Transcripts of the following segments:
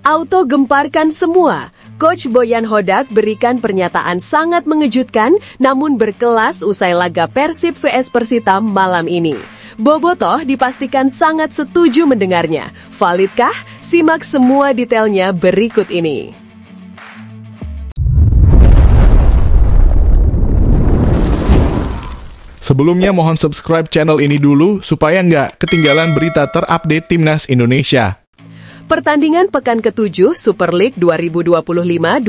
Auto gemparkan semua. Coach Boyan Hodak berikan pernyataan sangat mengejutkan namun berkelas usai laga Persib vs Persita malam ini. Bobotoh dipastikan sangat setuju mendengarnya. Validkah? Simak semua detailnya berikut ini. Sebelumnya mohon subscribe channel ini dulu supaya nggak ketinggalan berita terupdate Timnas Indonesia. Pertandingan pekan ke-7 Super League 2025-2026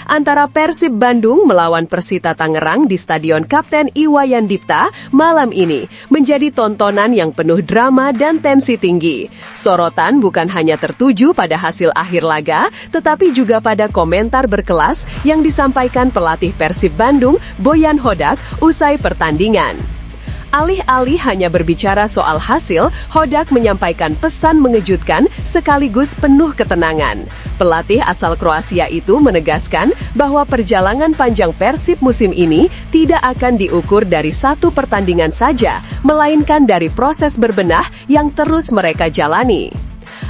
antara Persib Bandung melawan Persita Tangerang di Stadion Kapten Iwayan Dipta malam ini menjadi tontonan yang penuh drama dan tensi tinggi. Sorotan bukan hanya tertuju pada hasil akhir laga, tetapi juga pada komentar berkelas yang disampaikan pelatih Persib Bandung, Boyan Hodak, usai pertandingan. Alih-alih hanya berbicara soal hasil, Hodak menyampaikan pesan mengejutkan sekaligus penuh ketenangan. Pelatih asal Kroasia itu menegaskan bahwa perjalanan panjang Persib musim ini tidak akan diukur dari satu pertandingan saja, melainkan dari proses berbenah yang terus mereka jalani.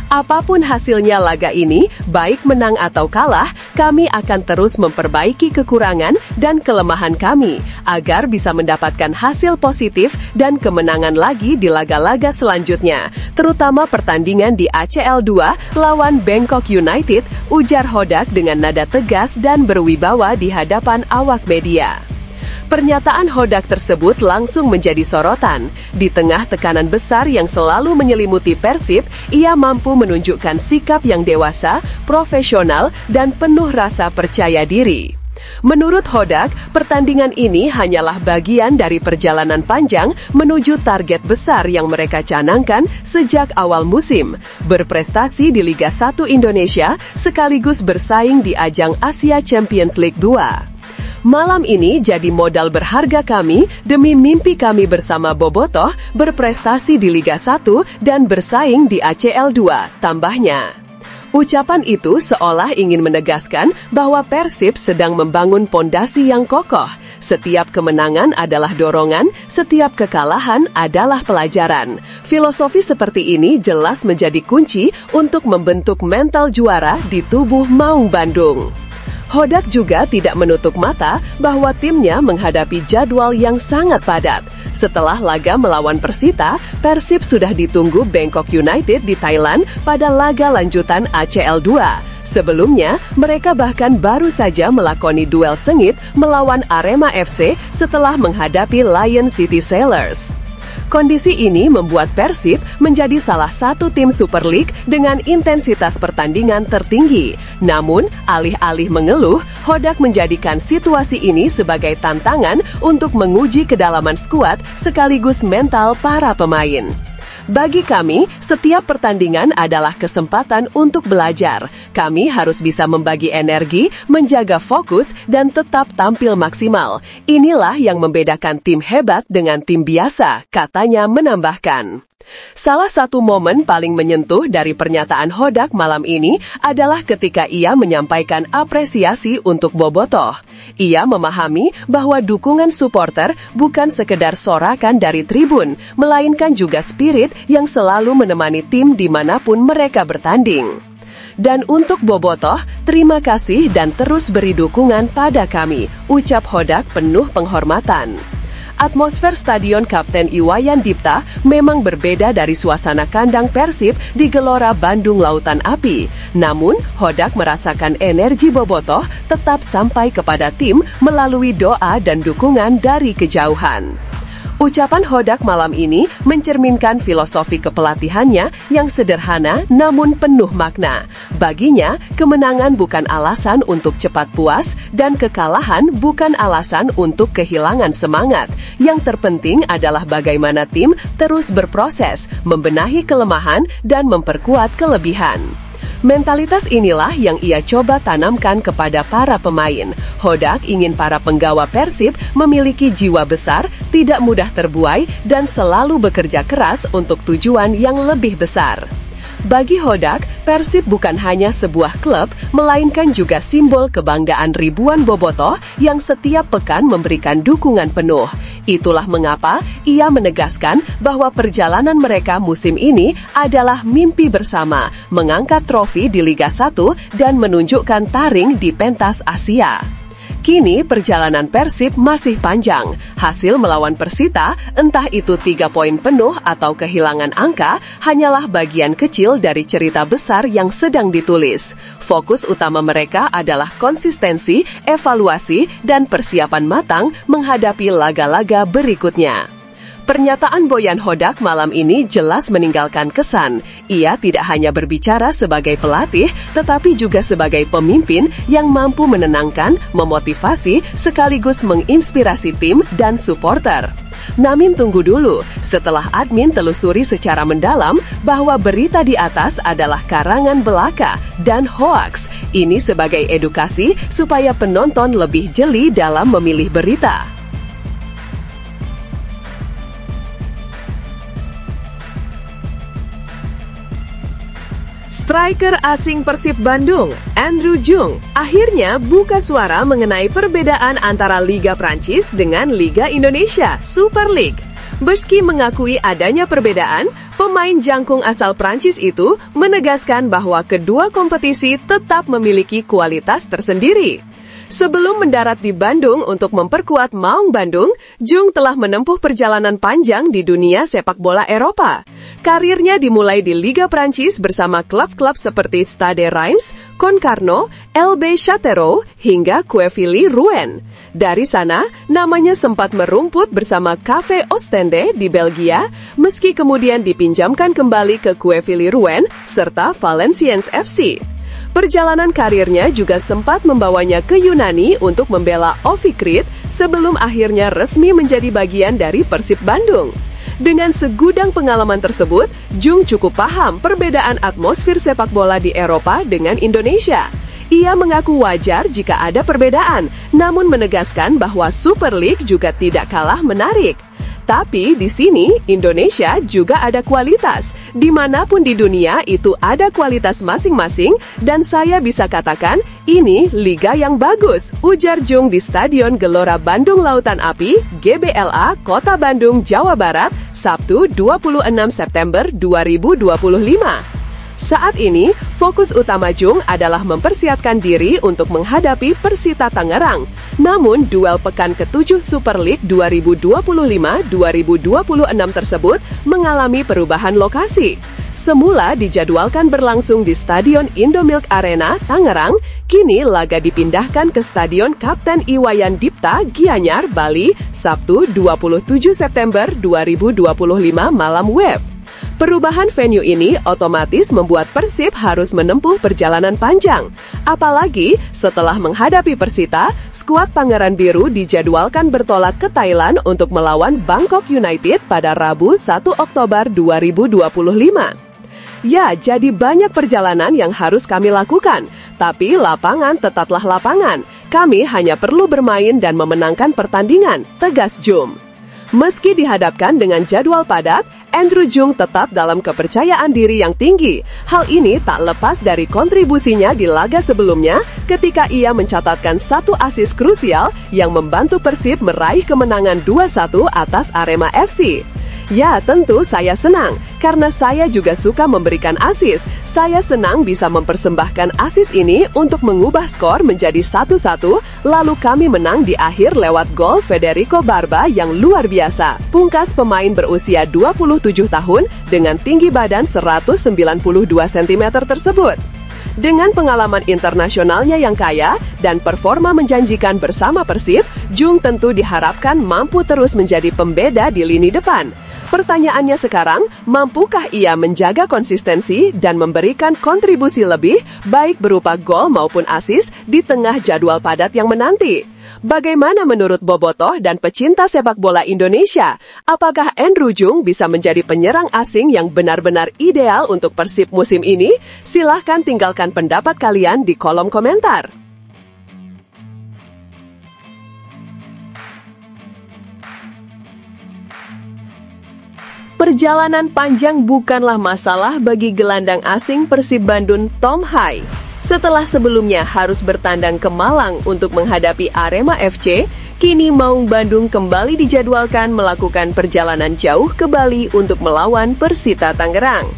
Apapun hasilnya laga ini, baik menang atau kalah, kami akan terus memperbaiki kekurangan dan kelemahan kami, agar bisa mendapatkan hasil positif dan kemenangan lagi di laga-laga selanjutnya, terutama pertandingan di ACL 2 lawan Bangkok United, ujar Hodak dengan nada tegas dan berwibawa di hadapan awak media. Pernyataan Hodak tersebut langsung menjadi sorotan. Di tengah tekanan besar yang selalu menyelimuti Persib, ia mampu menunjukkan sikap yang dewasa, profesional, dan penuh rasa percaya diri. Menurut Hodak, pertandingan ini hanyalah bagian dari perjalanan panjang menuju target besar yang mereka canangkan sejak awal musim, berprestasi di Liga 1 Indonesia sekaligus bersaing di ajang Asia Champions League 2. Malam ini jadi modal berharga kami demi mimpi kami bersama Bobotoh berprestasi di Liga 1 dan bersaing di ACL 2, tambahnya. Ucapan itu seolah ingin menegaskan bahwa Persib sedang membangun pondasi yang kokoh. Setiap kemenangan adalah dorongan, setiap kekalahan adalah pelajaran. Filosofi seperti ini jelas menjadi kunci untuk membentuk mental juara di tubuh Maung Bandung. Hodak juga tidak menutup mata bahwa timnya menghadapi jadwal yang sangat padat. Setelah laga melawan Persita, Persib sudah ditunggu Bangkok United di Thailand pada laga lanjutan ACL 2. Sebelumnya, mereka bahkan baru saja melakoni duel sengit melawan Arema FC setelah menghadapi Lion City Sailors. Kondisi ini membuat Persib menjadi salah satu tim Super League dengan intensitas pertandingan tertinggi. Namun, alih-alih mengeluh, Hodak menjadikan situasi ini sebagai tantangan untuk menguji kedalaman skuad sekaligus mental para pemain. Bagi kami, setiap pertandingan adalah kesempatan untuk belajar. Kami harus bisa membagi energi, menjaga fokus, dan tetap tampil maksimal. Inilah yang membedakan tim hebat dengan tim biasa, katanya menambahkan. Salah satu momen paling menyentuh dari pernyataan Hodak malam ini adalah ketika ia menyampaikan apresiasi untuk Bobotoh. Ia memahami bahwa dukungan supporter bukan sekedar sorakan dari tribun, melainkan juga spirit yang selalu menemani tim dimanapun mereka bertanding. Dan untuk Bobotoh, terima kasih dan terus beri dukungan pada kami, ucap Hodak penuh penghormatan. Atmosfer Stadion Kapten Iwayan Dipta memang berbeda dari suasana kandang Persib di Gelora Bandung Lautan Api. Namun, Hodak merasakan energi Bobotoh tetap sampai kepada tim melalui doa dan dukungan dari kejauhan. Ucapan Hodak malam ini mencerminkan filosofi kepelatihannya yang sederhana namun penuh makna. Baginya, kemenangan bukan alasan untuk cepat puas dan kekalahan bukan alasan untuk kehilangan semangat. Yang terpenting adalah bagaimana tim terus berproses, membenahi kelemahan dan memperkuat kelebihan. Mentalitas inilah yang ia coba tanamkan kepada para pemain. Hodak ingin para penggawa Persib memiliki jiwa besar, tidak mudah terbuai, dan selalu bekerja keras untuk tujuan yang lebih besar. Bagi Hodak, Persib bukan hanya sebuah klub, melainkan juga simbol kebanggaan ribuan bobotoh yang setiap pekan memberikan dukungan penuh. Itulah mengapa ia menegaskan bahwa perjalanan mereka musim ini adalah mimpi bersama, mengangkat trofi di Liga 1 dan menunjukkan taring di pentas Asia. Kini perjalanan Persib masih panjang. Hasil melawan Persita, entah itu 3 poin penuh atau kehilangan angka, hanyalah bagian kecil dari cerita besar yang sedang ditulis. Fokus utama mereka adalah konsistensi, evaluasi, dan persiapan matang menghadapi laga-laga berikutnya. Pernyataan Boyan Hodak malam ini jelas meninggalkan kesan. Ia tidak hanya berbicara sebagai pelatih, tetapi juga sebagai pemimpin yang mampu menenangkan, memotivasi, sekaligus menginspirasi tim dan supporter. Namun tunggu dulu, setelah admin telusuri secara mendalam bahwa berita di atas adalah karangan belaka dan hoaks. Ini sebagai edukasi supaya penonton lebih jeli dalam memilih berita. Striker asing Persib Bandung, Andrew Jung, akhirnya buka suara mengenai perbedaan antara Liga Prancis dengan Liga Indonesia, Super League. Meski mengakui adanya perbedaan, pemain jangkung asal Prancis itu menegaskan bahwa kedua kompetisi tetap memiliki kualitas tersendiri. Sebelum mendarat di Bandung untuk memperkuat Maung Bandung, Jung telah menempuh perjalanan panjang di dunia sepak bola Eropa. Karirnya dimulai di Liga Prancis bersama klub-klub seperti Stade Reims, Concarneau, LB Châteauroux, hingga Quevilly Rouen. Dari sana, namanya sempat merumput bersama KV Ostende di Belgia, meski kemudian dipinjamkan kembali ke Quevilly Rouen serta Valenciennes FC. Perjalanan karirnya juga sempat membawanya ke Yunani untuk membela Ofikrit sebelum akhirnya resmi menjadi bagian dari Persib Bandung. Dengan segudang pengalaman tersebut, Jung cukup paham perbedaan atmosfer sepak bola di Eropa dengan Indonesia. Ia mengaku wajar jika ada perbedaan, namun menegaskan bahwa Super League juga tidak kalah menarik. Tapi di sini, Indonesia juga ada kualitas. Dimanapun di dunia itu ada kualitas masing-masing, dan saya bisa katakan, ini liga yang bagus, ujar Jung di Stadion Gelora Bandung Lautan Api, GBLA, Kota Bandung, Jawa Barat, Sabtu 26 September 2025. Saat ini, fokus utama Jung adalah mempersiapkan diri untuk menghadapi Persita Tangerang. Namun, duel pekan ke-7 Super League 2025-2026 tersebut mengalami perubahan lokasi. Semula dijadwalkan berlangsung di Stadion Indomilk Arena, Tangerang, kini laga dipindahkan ke Stadion Kapten Iwayan Dipta, Gianyar, Bali, Sabtu 27 September 2025 malam web. Perubahan venue ini otomatis membuat Persib harus menempuh perjalanan panjang. Apalagi setelah menghadapi Persita, skuad Pangeran Biru dijadwalkan bertolak ke Thailand untuk melawan Bangkok United pada Rabu 1 Oktober 2025. Ya, jadi banyak perjalanan yang harus kami lakukan. Tapi lapangan tetaplah lapangan. Kami hanya perlu bermain dan memenangkan pertandingan, tegas Jung. Meski dihadapkan dengan jadwal padat, Andrew Jung tetap dalam kepercayaan diri yang tinggi. Hal ini tak lepas dari kontribusinya di laga sebelumnya ketika ia mencatatkan satu assist krusial yang membantu Persib meraih kemenangan 2-1 atas Arema FC. Ya, tentu saya senang, karena saya juga suka memberikan assist. Saya senang bisa mempersembahkan assist ini untuk mengubah skor menjadi 1-1, lalu kami menang di akhir lewat gol Federico Barba yang luar biasa. Pungkas pemain berusia 27 tahun dengan tinggi badan 192 cm tersebut. Dengan pengalaman internasionalnya yang kaya dan performa menjanjikan bersama Persib, Jung tentu diharapkan mampu terus menjadi pembeda di lini depan. Pertanyaannya sekarang, mampukah ia menjaga konsistensi dan memberikan kontribusi lebih, baik berupa gol maupun assist, di tengah jadwal padat yang menanti? Bagaimana menurut bobotoh dan pecinta sepak bola Indonesia? Apakah Andrew Jung bisa menjadi penyerang asing yang benar-benar ideal untuk Persib musim ini? Silahkan tinggalkan pendapat kalian di kolom komentar. Perjalanan panjang bukanlah masalah bagi gelandang asing Persib Bandung Tom Hai. Setelah sebelumnya harus bertandang ke Malang untuk menghadapi Arema FC, kini Maung Bandung kembali dijadwalkan melakukan perjalanan jauh ke Bali untuk melawan Persita Tangerang.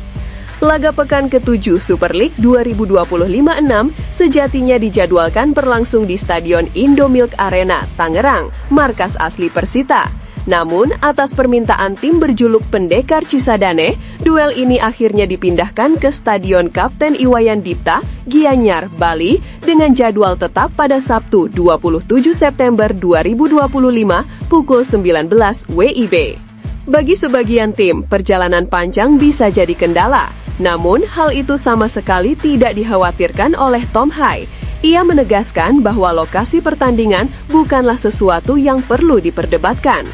Laga pekan ke-7 Super League 2025-6 sejatinya dijadwalkan berlangsung di Stadion Indomilk Arena, Tangerang, markas asli Persita. Namun, atas permintaan tim berjuluk Pendekar Cisadane, duel ini akhirnya dipindahkan ke Stadion Kapten Iwayan Dipta, Gianyar, Bali, dengan jadwal tetap pada Sabtu 27 September 2025 pukul 19 WIB. Bagi sebagian tim, perjalanan panjang bisa jadi kendala. Namun, hal itu sama sekali tidak dikhawatirkan oleh Tom Hai. Ia menegaskan bahwa lokasi pertandingan bukanlah sesuatu yang perlu diperdebatkan.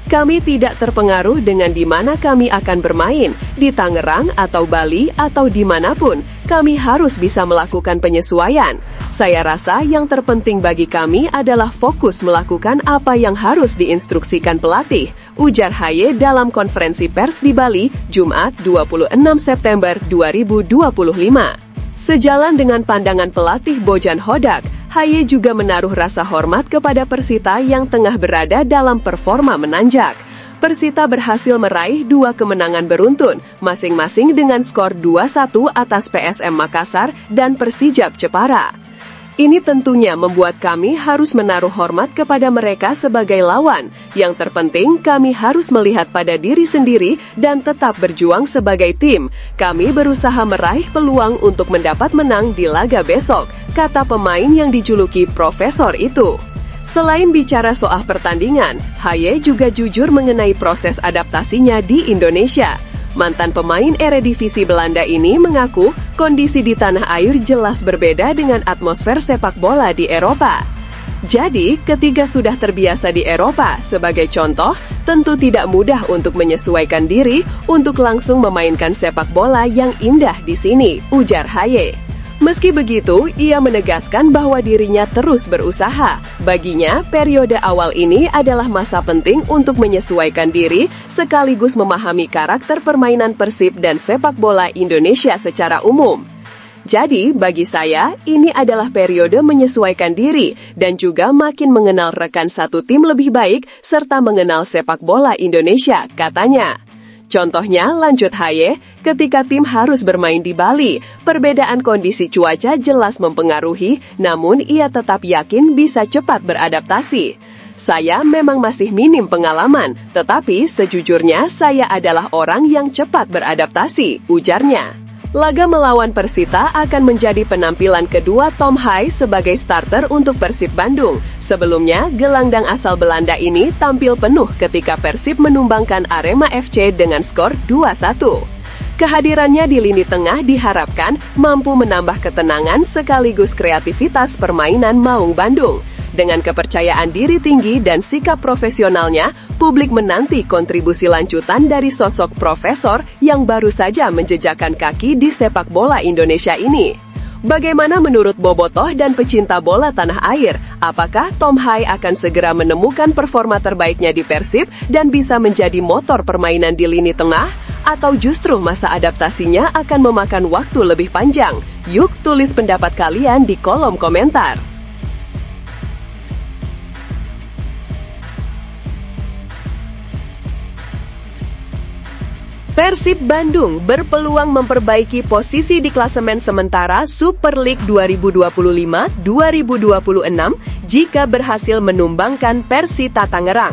Kami tidak terpengaruh dengan di mana kami akan bermain, di Tangerang atau Bali atau dimanapun, kami harus bisa melakukan penyesuaian. Saya rasa yang terpenting bagi kami adalah fokus melakukan apa yang harus diinstruksikan pelatih, ujar Haye dalam konferensi pers di Bali, Jumat 26 September 2025. Sejalan dengan pandangan pelatih Bojan Hodak, Haye juga menaruh rasa hormat kepada Persita yang tengah berada dalam performa menanjak. Persita berhasil meraih 2 kemenangan beruntun, masing-masing dengan skor 2-1 atas PSM Makassar dan Persijap Jepara. Ini tentunya membuat kami harus menaruh hormat kepada mereka sebagai lawan. Yang terpenting, kami harus melihat pada diri sendiri dan tetap berjuang sebagai tim. Kami berusaha meraih peluang untuk mendapat menang di laga besok, kata pemain yang dijuluki Profesor itu. Selain bicara soal pertandingan, Haye juga jujur mengenai proses adaptasinya di Indonesia. Mantan pemain Eredivisie Belanda ini mengaku kondisi di tanah air jelas berbeda dengan atmosfer sepak bola di Eropa. Jadi, ketika sudah terbiasa di Eropa, sebagai contoh, tentu tidak mudah untuk menyesuaikan diri untuk langsung memainkan sepak bola yang indah di sini, ujar Haye. Meski begitu, ia menegaskan bahwa dirinya terus berusaha. Baginya, periode awal ini adalah masa penting untuk menyesuaikan diri, sekaligus memahami karakter permainan Persib dan sepak bola Indonesia secara umum. Jadi, bagi saya, ini adalah periode menyesuaikan diri, dan juga makin mengenal rekan satu tim lebih baik, serta mengenal sepak bola Indonesia, katanya. Contohnya, lanjut Haye, ketika tim harus bermain di Bali, perbedaan kondisi cuaca jelas mempengaruhi, namun ia tetap yakin bisa cepat beradaptasi. Saya memang masih minim pengalaman, tetapi sejujurnya saya adalah orang yang cepat beradaptasi, ujarnya. Laga melawan Persita akan menjadi penampilan kedua Tom Hai sebagai starter untuk Persib Bandung. Sebelumnya, gelandang asal Belanda ini tampil penuh ketika Persib menumbangkan Arema FC dengan skor 2-1. Kehadirannya di lini tengah diharapkan mampu menambah ketenangan sekaligus kreativitas permainan Maung Bandung. Dengan kepercayaan diri tinggi dan sikap profesionalnya, publik menanti kontribusi lanjutan dari sosok Profesor yang baru saja menjejakkan kaki di sepak bola Indonesia ini. Bagaimana menurut bobotoh dan pecinta bola tanah air? Apakah Tom Hai akan segera menemukan performa terbaiknya di Persib dan bisa menjadi motor permainan di lini tengah? Atau justru masa adaptasinya akan memakan waktu lebih panjang? Yuk tulis pendapat kalian di kolom komentar. Persib Bandung berpeluang memperbaiki posisi di klasemen sementara Super League 2025-2026 jika berhasil menumbangkan Persita Tangerang.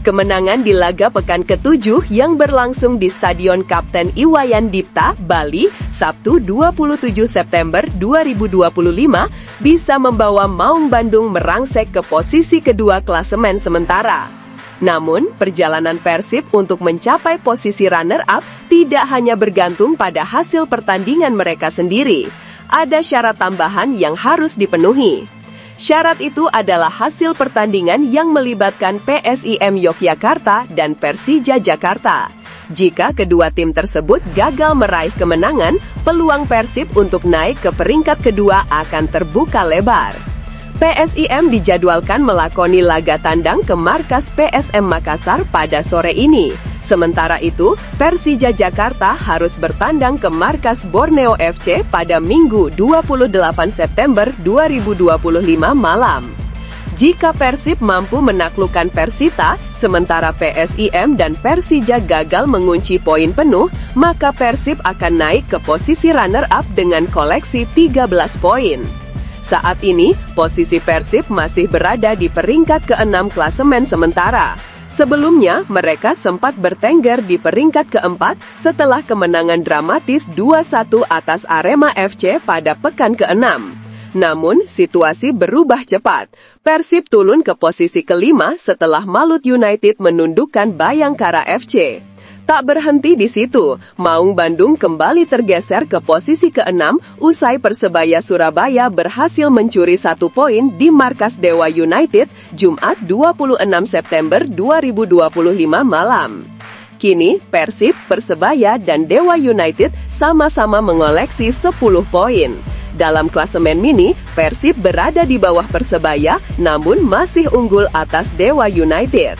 Kemenangan di laga pekan ke-7 yang berlangsung di Stadion Kapten Iwayan Dipta, Bali, Sabtu 27 September 2025 bisa membawa Maung Bandung merangsek ke posisi kedua klasemen sementara. Namun, perjalanan Persib untuk mencapai posisi runner-up tidak hanya bergantung pada hasil pertandingan mereka sendiri. Ada syarat tambahan yang harus dipenuhi. Syarat itu adalah hasil pertandingan yang melibatkan PSIM Yogyakarta dan Persija Jakarta. Jika kedua tim tersebut gagal meraih kemenangan, peluang Persib untuk naik ke peringkat kedua akan terbuka lebar. PSIM dijadwalkan melakoni laga tandang ke markas PSM Makassar pada sore ini. Sementara itu, Persija Jakarta harus bertandang ke markas Borneo FC pada Minggu 28 September 2025 malam. Jika Persib mampu menaklukkan Persita, sementara PSIM dan Persija gagal mengunci poin penuh, maka Persib akan naik ke posisi runner-up dengan koleksi 13 poin. Saat ini, posisi Persib masih berada di peringkat ke-6 klasemen sementara. Sebelumnya, mereka sempat bertengger di peringkat ke-4 setelah kemenangan dramatis 2-1 atas Arema FC pada pekan ke-6. Namun, situasi berubah cepat. Persib turun ke posisi ke-5 setelah Malut United menundukkan Bayangkara FC. Tak berhenti di situ, Maung Bandung kembali tergeser ke posisi ke-6 usai Persebaya Surabaya berhasil mencuri 1 poin di markas Dewa United Jumat 26 September 2025 malam. Kini, Persib, Persebaya, dan Dewa United sama-sama mengoleksi 10 poin. Dalam klasemen mini, Persib berada di bawah Persebaya, namun masih unggul atas Dewa United.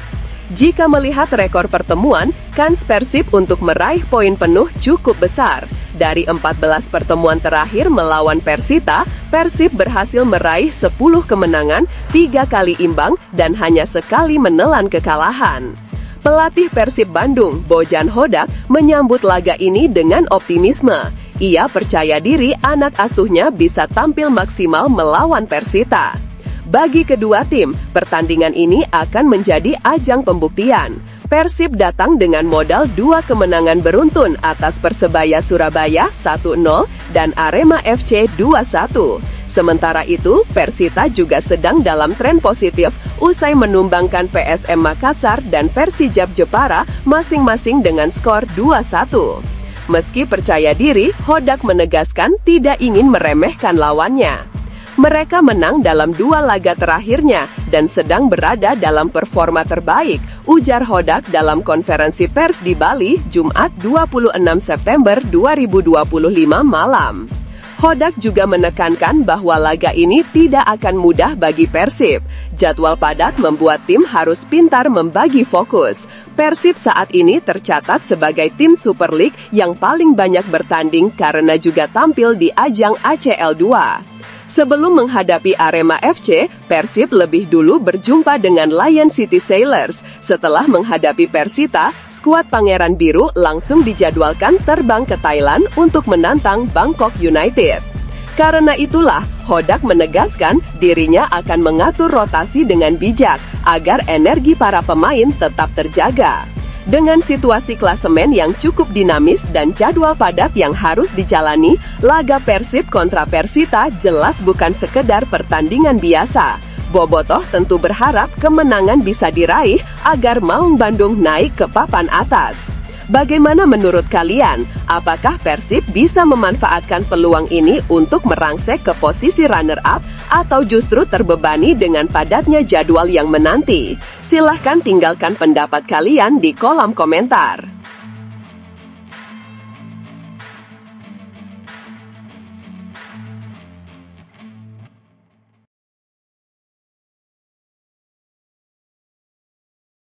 Jika melihat rekor pertemuan, kans Persib untuk meraih poin penuh cukup besar. Dari 14 pertemuan terakhir melawan Persita, Persib berhasil meraih 10 kemenangan, 3 kali imbang, dan hanya sekali menelan kekalahan. Pelatih Persib Bandung, Bojan Hodak, menyambut laga ini dengan optimisme. Ia percaya diri anak asuhnya bisa tampil maksimal melawan Persita. Bagi kedua tim, pertandingan ini akan menjadi ajang pembuktian. Persib datang dengan modal 2 kemenangan beruntun atas Persebaya Surabaya 1-0 dan Arema FC 2-1. Sementara itu, Persita juga sedang dalam tren positif usai menumbangkan PSM Makassar dan Persijap Jepara masing-masing dengan skor 2-1. Meski percaya diri, Hodak menegaskan tidak ingin meremehkan lawannya. Mereka menang dalam 2 laga terakhirnya dan sedang berada dalam performa terbaik, ujar Hodak dalam konferensi pers di Bali, Jumat 26 September 2025 malam. Hodak juga menekankan bahwa laga ini tidak akan mudah bagi Persib. Jadwal padat membuat tim harus pintar membagi fokus. Persib saat ini tercatat sebagai tim Super League yang paling banyak bertanding karena juga tampil di ajang ACL 2. Sebelum menghadapi Arema FC, Persib lebih dulu berjumpa dengan Lion City Sailors. Setelah menghadapi Persita, skuad Pangeran Biru langsung dijadwalkan terbang ke Thailand untuk menantang Bangkok United. Karena itulah, Hodak menegaskan dirinya akan mengatur rotasi dengan bijak agar energi para pemain tetap terjaga. Dengan situasi klasemen yang cukup dinamis dan jadwal padat yang harus dijalani, laga Persib kontra Persita jelas bukan sekedar pertandingan biasa. Bobotoh tentu berharap kemenangan bisa diraih agar Maung Bandung naik ke papan atas. Bagaimana menurut kalian? Apakah Persib bisa memanfaatkan peluang ini untuk merangsek ke posisi runner-up atau justru terbebani dengan padatnya jadwal yang menanti? Silahkan tinggalkan pendapat kalian di kolom komentar.